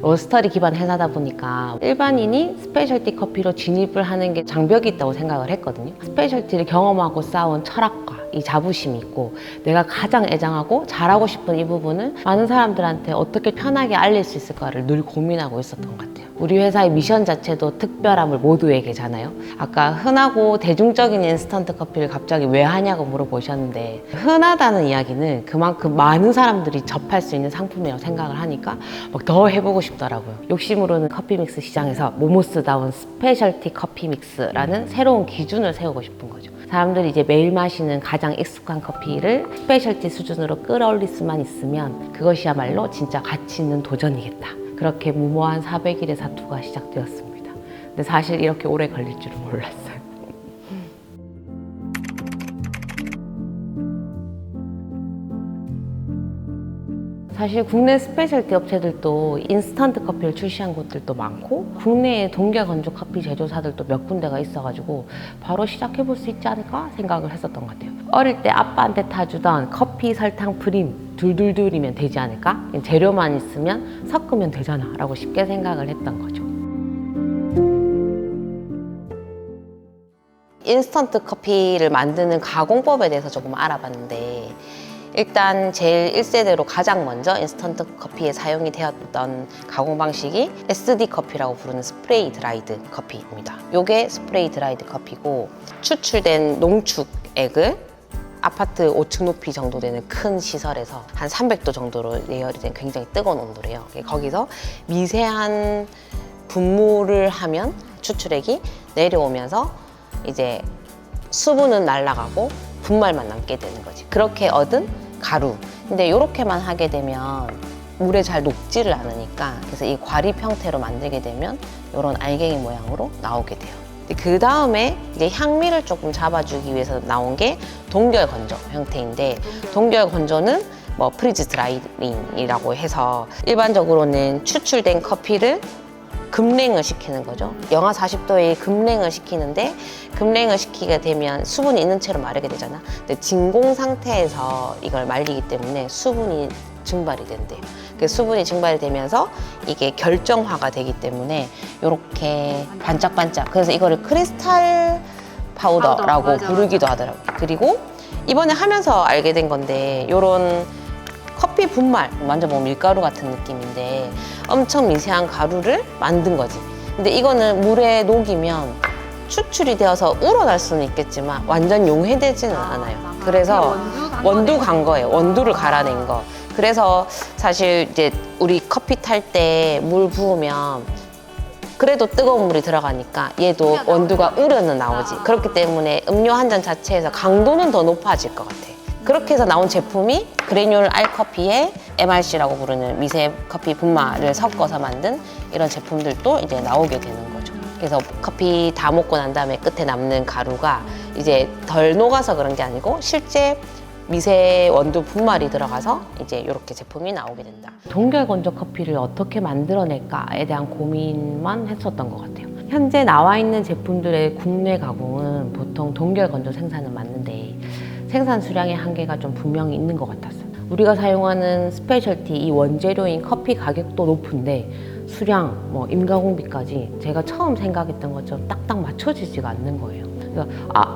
로스터리 기반 회사다 보니까 일반인이 스페셜티 커피로 진입을 하는 게 장벽이 있다고 생각을 했거든요. 스페셜티를 경험하고 쌓아온 철학과 이 자부심이 있고 내가 가장 애정하고 잘하고 싶은 이 부분을 많은 사람들한테 어떻게 편하게 알릴 수 있을까를 늘 고민하고 있었던 것 같아요. 우리 회사의 미션 자체도 특별함을 모두에게잖아요. 아까 흔하고 대중적인 인스턴트 커피를 갑자기 왜 하냐고 물어보셨는데, 흔하다는 이야기는 그만큼 많은 사람들이 접할 수 있는 상품이라고 생각을 하니까 막 더 해보고 싶더라고요. 욕심으로는 커피 믹스 시장에서 모모스다운 스페셜티 커피 믹스라는 새로운 기준을 세우고 싶은 거죠. 사람들이 이제 매일 마시는 가장 익숙한 커피를 스페셜티 수준으로 끌어올릴 수만 있으면 그것이야말로 진짜 가치 있는 도전이겠다. 그렇게 무모한 400일의 사투가 시작되었습니다. 근데 사실 이렇게 오래 걸릴 줄은 몰랐어요. 사실 국내 스페셜티 업체들도 인스턴트 커피를 출시한 곳들도 많고 국내에 동결 건조 커피 제조사들도 몇 군데가 있어가지고 바로 시작해볼 수 있지 않을까 생각을 했었던 것 같아요. 어릴 때 아빠한테 타주던 커피, 설탕, 프림 둘둘둘이면 되지 않을까? 재료만 있으면 섞으면 되잖아 라고 쉽게 생각을 했던 거죠. 인스턴트 커피를 만드는 가공법에 대해서 조금 알아봤는데, 일단 제일 1세대로 가장 먼저 인스턴트 커피에 사용이 되었던 가공 방식이 SD 커피라고 부르는 스프레이 드라이드 커피입니다. 이게 스프레이 드라이드 커피고, 추출된 농축액을 아파트 5층 높이 정도 되는 큰 시설에서 한 300도 정도로 예열이 된 굉장히 뜨거운 온도래요. 거기서 미세한 분무를 하면 추출액이 내려오면서 이제 수분은 날아가고 분말만 남게 되는 거지. 그렇게 얻은 가루. 근데 이렇게만 하게 되면 물에 잘 녹지를 않으니까, 그래서 이 과립 형태로 만들게 되면 이런 알갱이 모양으로 나오게 돼요. 그 다음에 이제 향미를 조금 잡아주기 위해서 나온 게 동결 건조 형태인데, 동결 건조는 뭐 프리즈 드라이링이라고 해서 일반적으로는 추출된 커피를 급냉을 시키는 거죠. 영하 40도에 급냉을 시키는데, 급냉을 시키게 되면 수분이 있는 채로 마르게 되잖아. 근데 진공 상태에서 이걸 말리기 때문에 수분이 증발이 된대요. 그 수분이 증발이 되면서 이게 결정화가 되기 때문에 이렇게 반짝반짝, 그래서 이거를 크리스탈 파우더라고 부르기도 하더라고요. 그리고 이번에 하면서 알게 된 건데, 이런 커피 분말, 완전 뭐 밀가루 같은 느낌인데 엄청 미세한 가루를 만든 거지. 근데 이거는 물에 녹이면 추출이 되어서 우러날 수는 있겠지만 완전 용해되지는 않아요. 그래서 원두 간 거예요. 원두를 갈아낸 거. 그래서 사실 이제 우리 커피 탈 때 물 부으면 그래도 뜨거운 물이 들어가니까 얘도 원두가 우려는 나오지. 그렇기 때문에 음료 한 잔 자체에서 강도는 더 높아질 것 같아. 그렇게 해서 나온 제품이 그래뉼 알커피에 MRC라고 부르는 미세 커피 분말을 섞어서 만든 이런 제품들도 이제 나오게 되는 거죠. 그래서 커피 다 먹고 난 다음에 끝에 남는 가루가 이제 덜 녹아서 그런 게 아니고 실제 미세 원두 분말이 들어가서 이제 이렇게 제품이 나오게 된다. 동결 건조 커피를 어떻게 만들어낼까에 대한 고민만 했었던 것 같아요. 현재 나와 있는 제품들의 국내 가공은 보통 동결 건조 생산은 맞는데 생산 수량의 한계가 좀 분명히 있는 것 같았어요. 우리가 사용하는 스페셜티 이 원재료인 커피 가격도 높은데 수량, 뭐 임가공비까지 제가 처음 생각했던 것처럼 딱딱 맞춰지지가 않는 거예요. 그래서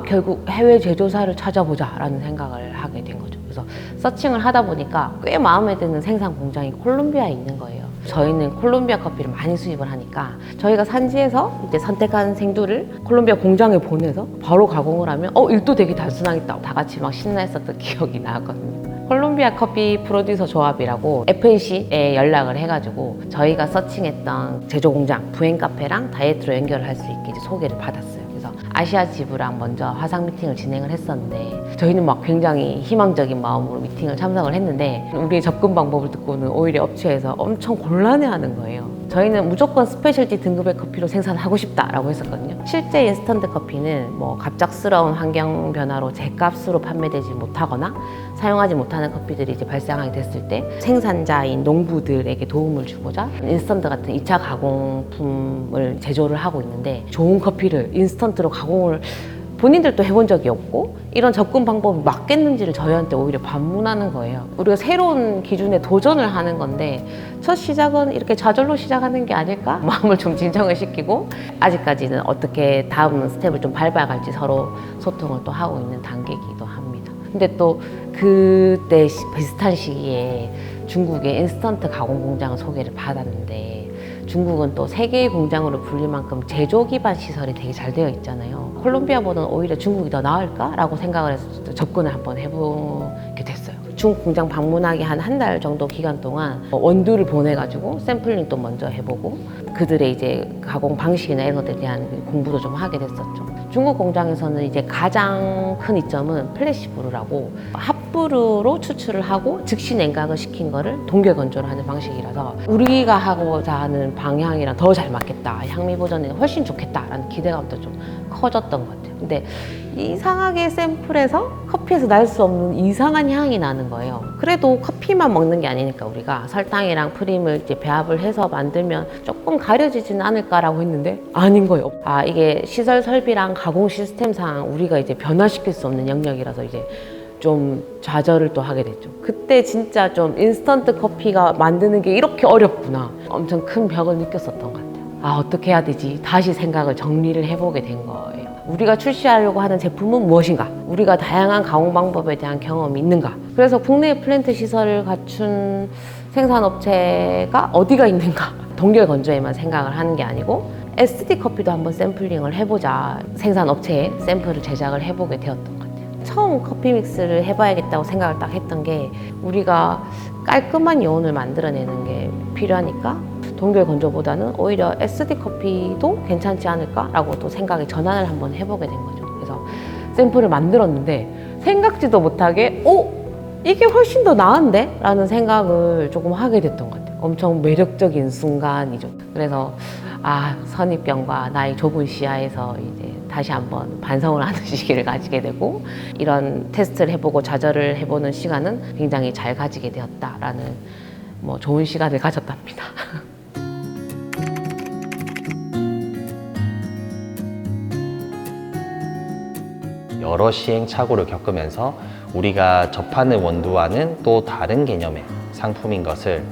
결국 해외 제조사를 찾아보자 라는 생각을 하게 된 거죠. 그래서 서칭을 하다 보니까 꽤 마음에 드는 생산 공장이 콜롬비아에 있는 거예요. 저희는 콜롬비아 커피를 많이 수입을 하니까 저희가 산지에서 이제 선택한 생두를 콜롬비아 공장에 보내서 바로 가공을 하면 일도 되게 단순하겠다. 다 같이 막 신나했었던 기억이 나거든요. 콜롬비아 커피 프로듀서 조합이라고 FNC에 연락을 해가지고 저희가 서칭했던 제조 공장 부행 카페랑 다이어트로 연결을 할 수 있게 이제 소개를 받았어요. 그래서 아시아 지부랑 먼저 화상 미팅을 진행을 했었는데 저희는 막 굉장히 희망적인 마음으로 미팅을 참석을 했는데 우리의 접근 방법을 듣고는 오히려 업체에서 엄청 곤란해하는 거예요. 저희는 무조건 스페셜티 등급의 커피로 생산하고 싶다라고 했었거든요. 실제 인스턴트 커피는 뭐 갑작스러운 환경 변화로 제값으로 판매되지 못하거나 사용하지 못하는 커피들이 이제 발생하게 됐을 때 생산자인 농부들에게 도움을 주고자 인스턴트 같은 2차 가공품을 제조를 하고 있는데, 좋은 커피를 인스턴트로 가공을 본인들도 해본 적이 없고 이런 접근 방법이 맞겠는지를 저희한테 오히려 반문하는 거예요. 우리가 새로운 기준에 도전을 하는 건데 첫 시작은 이렇게 좌절로 시작하는 게 아닐까? 마음을 좀 진정을 시키고 아직까지는 어떻게 다음 스텝을 좀 밟아갈지 서로 소통을 또 하고 있는 단계이기도 합니다. 근데 또 그때 비슷한 시기에 중국의 인스턴트 가공 공장 소개를 받았는데 중국은 또 세계의 공장으로 불릴 만큼 제조 기반 시설이 되게 잘 되어 있잖아요. 콜롬비아보다는 오히려 중국이 더 나을까라고 생각을 해서 접근을 한번 해보게 됐어요. 중국 공장 방문하기 한 달 정도 기간 동안 원두를 보내가지고 샘플링도 먼저 해보고 그들의 이제 가공 방식이나 이런 것에 대한 공부도 좀 하게 됐었죠. 중국 공장에서는 이제 가장 큰 이점은 플래시브루라고 핫브루로 추출을 하고 즉시 냉각을 시킨 거를 동결 건조를 하는 방식이라서 우리가 하고자 하는 방향이랑 더 잘 맞겠다, 향미 보존이 훨씬 좋겠다라는 기대감도 좀 커졌던 것 같아요. 근데 이상하게 샘플에서 커피에서 날 수 없는 이상한 향이 나는 거예요. 그래도 커피만 먹는 게 아니니까 우리가 설탕이랑 프림을 이제 배합을 해서 만들면 조금 가려지지는 않을까라고 했는데 아닌 거예요. 아, 이게 시설 설비랑 가공 시스템상 우리가 이제 변화시킬 수 없는 영역이라서 이제 좀 좌절을 또 하게 됐죠. 그때 진짜 좀 인스턴트 커피가 만드는 게 이렇게 어렵구나. 엄청 큰 벽을 느꼈었던 것 같아요. 아, 어떻게 해야 되지? 다시 생각을 정리를 해보게 된 거예요. 우리가 출시하려고 하는 제품은 무엇인가? 우리가 다양한 가공 방법에 대한 경험이 있는가? 그래서 국내에 플랜트 시설을 갖춘 생산업체가 어디가 있는가? 동결 건조에만 생각을 하는 게 아니고 SD 커피도 한번 샘플링을 해보자. 생산업체에 샘플을 제작을 해보게 되었던 것 같아요. 처음 커피 믹스를 해봐야겠다고 생각을 딱 했던 게 우리가 깔끔한 요온을 만들어내는 게 필요하니까 동결 건조보다는 오히려 SD 커피도 괜찮지 않을까라고 또 생각의 전환을 한번 해보게 된 거죠. 그래서 샘플을 만들었는데 생각지도 못하게 이게 훨씬 더 나은데? 라는 생각을 조금 하게 됐던 것 같아요. 엄청 매력적인 순간이죠. 그래서 선입견과 나의 좁은 시야에서 이제 다시 한번 반성을 하는 시기를 가지게 되고 이런 테스트를 해보고 좌절을 해보는 시간은 굉장히 잘 가지게 되었다라는 좋은 시간을 가졌답니다. 여러 시행착오를 겪으면서 우리가 접하는 원두와는 또 다른 개념의 상품인 것을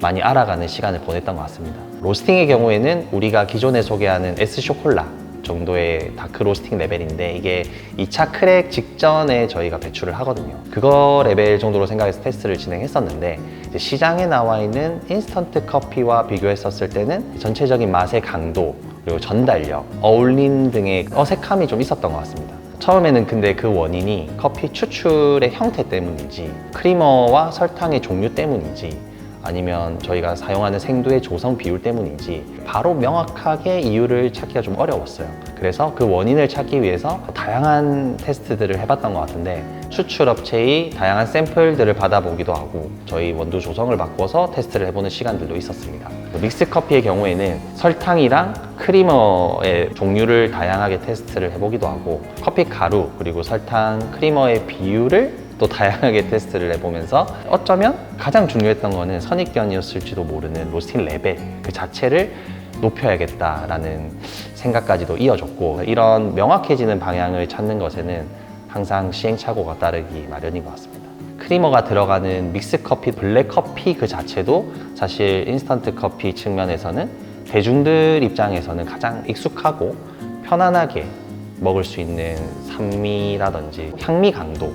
많이 알아가는 시간을 보냈던 것 같습니다. 로스팅의 경우에는 우리가 기존에 소개하는 S쇼콜라 정도의 다크 로스팅 레벨인데 이게 2차 크랙 직전에 저희가 배출을 하거든요. 그거 레벨 정도로 생각해서 테스트를 진행했었는데 이제 시장에 나와 있는 인스턴트 커피와 비교했었을 때는 전체적인 맛의 강도 그리고 전달력, 어울림 등의 어색함이 좀 있었던 것 같습니다. 처음에는 근데 그 원인이 커피 추출의 형태 때문인지 크리머와 설탕의 종류 때문인지 아니면 저희가 사용하는 생두의 조성 비율 때문인지 바로 명확하게 이유를 찾기가 좀 어려웠어요. 그래서 그 원인을 찾기 위해서 다양한 테스트들을 해봤던 것 같은데 추출업체의 다양한 샘플들을 받아보기도 하고 저희 원두 조성을 바꿔서 테스트를 해보는 시간들도 있었습니다. 믹스 커피의 경우에는 설탕이랑 크리머의 종류를 다양하게 테스트를 해보기도 하고 커피 가루 그리고 설탕, 크리머의 비율을 또 다양하게 테스트를 해보면서 어쩌면 가장 중요했던 거는 선입견이었을지도 모르는 로스팅 레벨 그 자체를 높여야겠다라는 생각까지도 이어졌고 이런 명확해지는 방향을 찾는 것에는 항상 시행착오가 따르기 마련인 것 같습니다. 크리머가 들어가는 믹스 커피, 블랙 커피 그 자체도 사실 인스턴트 커피 측면에서는 대중들 입장에서는 가장 익숙하고 편안하게 먹을 수 있는 산미라든지 향미 강도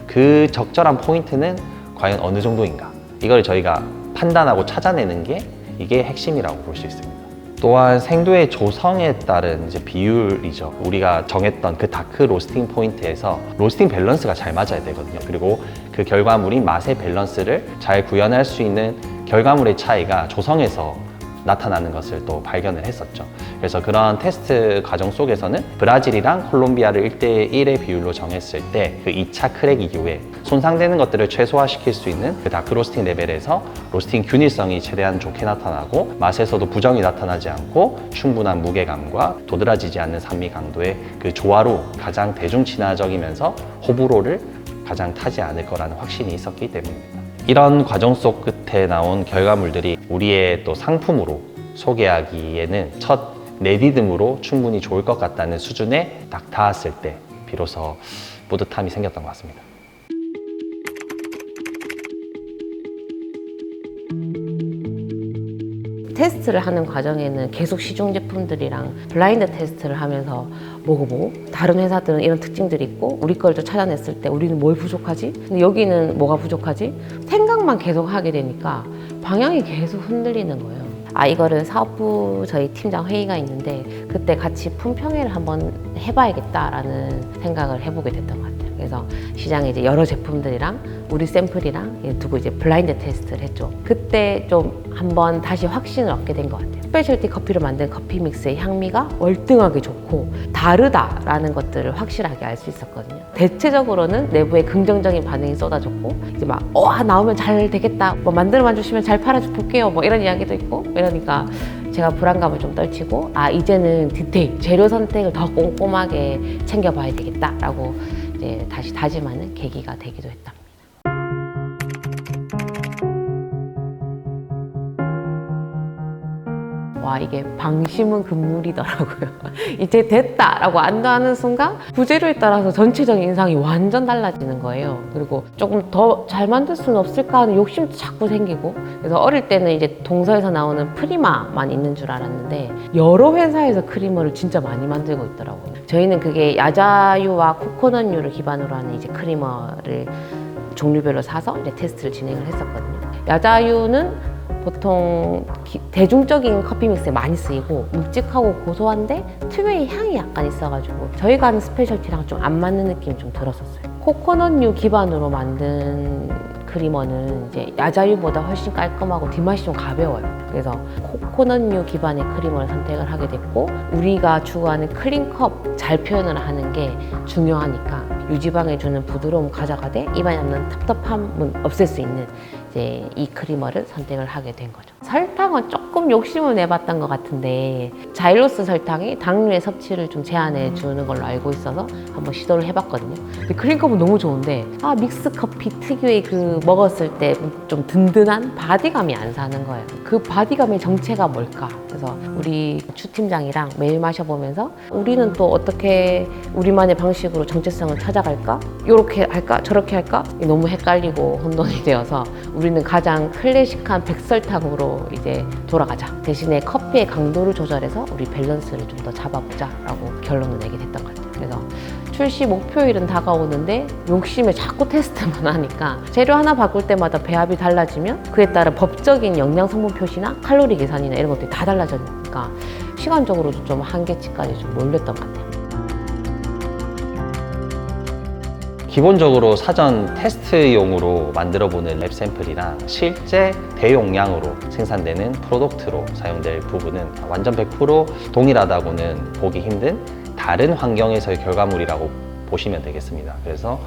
그 적절한 포인트는 과연 어느 정도인가 이걸 저희가 판단하고 찾아내는 게 이게 핵심이라고 볼 수 있습니다. 또한 생두의 조성에 따른 이제 비율이죠. 우리가 정했던 그 다크 로스팅 포인트에서 로스팅 밸런스가 잘 맞아야 되거든요. 그리고 그 결과물이 맛의 밸런스를 잘 구현할 수 있는 결과물의 차이가 조성에서 나타나는 것을 또 발견을 했었죠. 그래서 그런 테스트 과정 속에서는 브라질이랑 콜롬비아를 1대1의 비율로 정했을 때 그 2차 크랙 이후에 손상되는 것들을 최소화시킬 수 있는 그 다크 로스팅 레벨에서 로스팅 균일성이 최대한 좋게 나타나고 맛에서도 부정이 나타나지 않고 충분한 무게감과 도드라지지 않는 산미 강도의 그 조화로 가장 대중 친화적이면서 호불호를 가장 타지 않을 거라는 확신이 있었기 때문입니다. 이런 과정 속 끝에 나온 결과물들이 우리의 또 상품으로 소개하기에는 첫 내 리듬으로 충분히 좋을 것 같다는 수준에 딱 닿았을 때 비로소 뿌듯함이 생겼던 것 같습니다. 테스트를 하는 과정에는 계속 시중 제품들이랑 블라인드 테스트를 하면서 먹어보고, 다른 회사들은 이런 특징들이 있고 우리 걸 또 찾아냈을 때 우리는 뭘 부족하지? 근데 여기는 뭐가 부족하지? 생각만 계속 하게 되니까 방향이 계속 흔들리는 거예요. 이거를 사업부 저희 팀장 회의가 있는데 그때 같이 품평회를 한번 해봐야겠다라는 생각을 해보게 됐던 것 같아요. 그래서 시장에 이제 여러 제품들이랑 우리 샘플이랑 두고 이제 블라인드 테스트를 했죠. 그때 좀 한번 다시 확신을 얻게 된 것 같아요. 스페셜티 커피로 만든 커피 믹스의 향미가 월등하게 좋고 다르다라는 것들을 확실하게 알 수 있었거든요. 대체적으로는 내부에 긍정적인 반응이 쏟아졌고, 이제 막 나오면 잘 되겠다, 뭐 만들어만 주시면 잘 팔아볼게요, 뭐 이런 이야기도 있고 이러니까 제가 불안감을 좀 떨치고, 이제는 디테일, 재료 선택을 더 꼼꼼하게 챙겨봐야 되겠다라고 이제 다시 다짐하는 계기가 되기도 했답니다. 이게 방심은 금물이더라고요. 이제 됐다라고 안도하는 순간 부재료에 따라서 전체적인 인상이 완전 달라지는 거예요. 그리고 조금 더 잘 만들 수는 없을까 하는 욕심도 자꾸 생기고, 그래서 어릴 때는 이제 동서에서 나오는 프리마만 있는 줄 알았는데 여러 회사에서 크리머를 진짜 많이 만들고 있더라고요. 저희는 그게 야자유와 코코넛유를 기반으로 하는 이제 크리머를 종류별로 사서 이제 테스트를 진행을 했었거든요. 야자유는 보통 대중적인 커피 믹스에 많이 쓰이고 묵직하고 고소한데 특유의 향이 약간 있어가지고 저희가 하는 스페셜티랑 좀 안 맞는 느낌이 좀 들었었어요. 코코넛유 기반으로 만든 크리머는 이제 야자유보다 훨씬 깔끔하고 뒷맛이 좀 가벼워요. 그래서 코코넛유 기반의 크리머를 선택을 하게 됐고, 우리가 추구하는 클린컵 잘 표현을 하는 게 중요하니까 유지방에 주는 부드러움 가져가되 입안에 남는 텁텁함은 없앨 수 있는 이제 이 크리머를 선택을 하게 된 거죠. 설탕은 조금 욕심을 내봤던 것 같은데 자일로스 설탕이 당류의 섭취를 좀 제한해 주는 걸로 알고 있어서 한번 시도를 해봤거든요. 근데 클린컵은 너무 좋은데 믹스 커피 특유의 그 먹었을 때 좀 든든한 바디감이 안 사는 거예요. 그 바디감의 정체가 뭘까? 그래서 우리 추 팀장이랑 매일 마셔보면서 우리는 또 어떻게 우리만의 방식으로 정체성을 찾아갈까? 이렇게 할까? 저렇게 할까? 너무 헷갈리고 혼돈이 되어서 우리는 가장 클래식한 백설탕으로 이제 돌아가자. 대신에 커피의 강도를 조절해서 우리 밸런스를 좀 더 잡아보자 라고 결론을 내게 됐던 것 같아요. 그래서 출시 목표일은 다가오는데 욕심에 자꾸 테스트만 하니까 재료 하나 바꿀 때마다 배합이 달라지면 그에 따른 법적인 영양 성분 표시나 칼로리 계산이나 이런 것들이 다 달라지니까 시간적으로도 좀 한계치까지 좀 몰렸던 것 같아요. 기본적으로 사전 테스트용으로 만들어보는 랩 샘플이랑 실제 대용량으로 생산되는 프로덕트로 사용될 부분은 완전 100% 동일하다고는 보기 힘든 다른 환경에서의 결과물이라고 보시면 되겠습니다. 그래서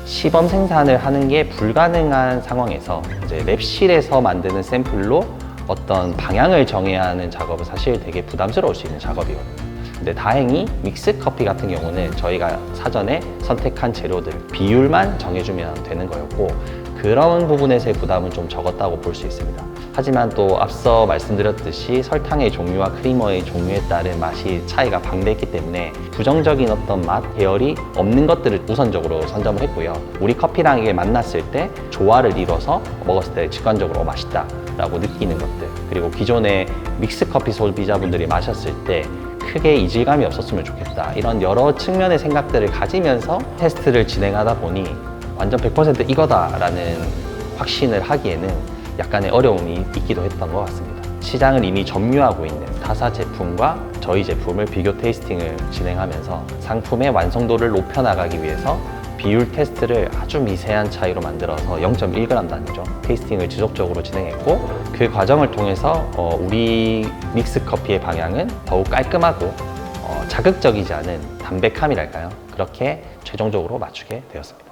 시범 생산을 하는 게 불가능한 상황에서 이제 랩실에서 만드는 샘플로 어떤 방향을 정해야 하는 작업은 사실 되게 부담스러울 수 있는 작업이거든요. 근데 다행히 믹스 커피 같은 경우는 저희가 사전에 선택한 재료들 비율만 정해주면 되는 거였고, 그런 부분에서의 부담은 좀 적었다고 볼 수 있습니다. 하지만 또 앞서 말씀드렸듯이 설탕의 종류와 크리머의 종류에 따른 맛이 차이가 방대했기 때문에 부정적인 어떤 맛, 계열이 없는 것들을 우선적으로 선점을 했고요. 우리 커피랑 이게 만났을 때 조화를 이뤄서 먹었을 때 직관적으로 맛있다 라고 느끼는 것들, 그리고 기존의 믹스 커피 소비자분들이 마셨을 때 크게 이질감이 없었으면 좋겠다, 이런 여러 측면의 생각들을 가지면서 테스트를 진행하다 보니 완전 100% 이거다라는 확신을 하기에는 약간의 어려움이 있기도 했던 것 같습니다. 시장을 이미 점유하고 있는 타사 제품과 저희 제품을 비교 테이스팅을 진행하면서 상품의 완성도를 높여나가기 위해서 비율 테스트를 아주 미세한 차이로 만들어서 0.1g 단위죠. 테이스팅을 지속적으로 진행했고, 그 과정을 통해서 우리 믹스 커피의 방향은 더욱 깔끔하고 자극적이지 않은 담백함이랄까요? 그렇게 최종적으로 맞추게 되었습니다.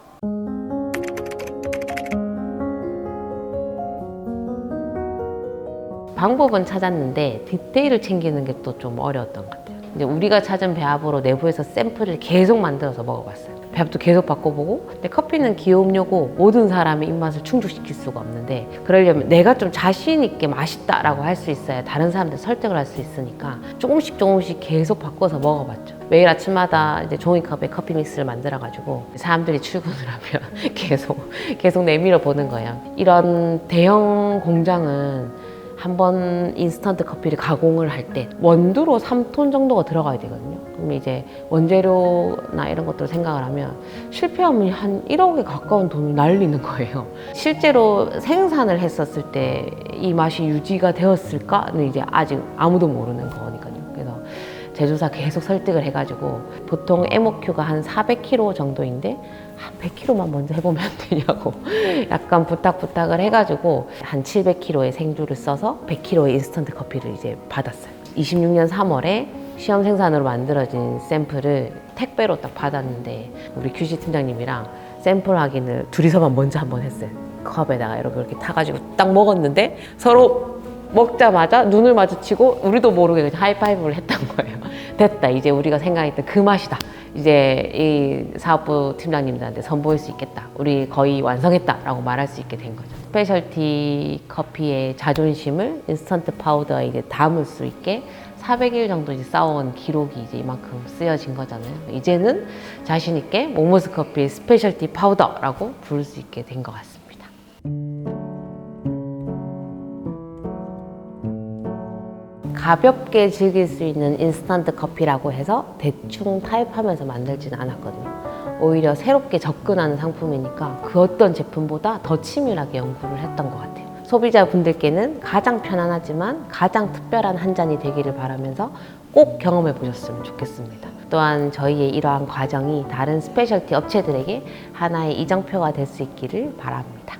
방법은 찾았는데 디테일을 챙기는 게 또 좀 어려웠던 것 같아요. 이제 우리가 찾은 배합으로 내부에서 샘플을 계속 만들어서 먹어봤어요. 배합도 계속 바꿔보고. 근데 커피는 기호음료고 모든 사람의 입맛을 충족시킬 수가 없는데, 그러려면 내가 좀 자신 있게 맛있다라고 할 수 있어야 다른 사람들 설득을 할 수 있으니까 조금씩 계속 바꿔서 먹어봤죠. 매일 아침마다 이제 종이컵에 커피 믹스를 만들어가지고 사람들이 출근을 하면 계속 내밀어 보는 거예요. 이런 대형 공장은 한번 인스턴트 커피를 가공을 할 때 원두로 3톤 정도가 들어가야 되거든요. 그럼 이제 원재료나 이런 것들을 생각을 하면 실패하면 한 1억에 가까운 돈을 날리는 거예요. 실제로 생산을 했었을 때 이 맛이 유지가 되었을까는 이제 아직 아무도 모르는 거니까요. 그래서 제조사 계속 설득을 해가지고 보통 MOQ가 한 400kg 정도인데 한 100kg만 먼저 해보면 안 되냐고 약간 부탁을 해가지고 한 700kg의 생주를 써서 100kg의 인스턴트 커피를 이제 받았어요. 26년 3월에 시험 생산으로 만들어진 샘플을 택배로 딱 받았는데 우리 QC 팀장님이랑 샘플 확인을 둘이서만 먼저 한번 했어요. 컵에다가 이렇게 타가지고 딱 먹었는데 서로 먹자마자 눈을 마주치고 우리도 모르게 그냥 하이파이브를 했던 거예요. 됐다, 이제 우리가 생각했던 그 맛이다. 이제 이 사업부 팀장님들한테 선보일 수 있겠다. 우리 거의 완성했다라고 말할 수 있게 된 거죠. 스페셜티 커피의 자존심을 인스턴트 파우더에 이제 담을 수 있게 400일 정도 이제 쌓아온 기록이 이제 이만큼 쓰여진 거잖아요. 이제는 자신 있게 모모스 커피의 스페셜티 파우더라고 부를 수 있게 된 것 같습니다. 가볍게 즐길 수 있는 인스턴트 커피라고 해서 대충 타입하면서 만들지는 않았거든요. 오히려 새롭게 접근하는 상품이니까 그 어떤 제품보다 더 치밀하게 연구를 했던 것 같아요. 소비자분들께는 가장 편안하지만 가장 특별한 한 잔이 되기를 바라면서 꼭 경험해 보셨으면 좋겠습니다. 또한 저희의 이러한 과정이 다른 스페셜티 업체들에게 하나의 이정표가 될 수 있기를 바랍니다.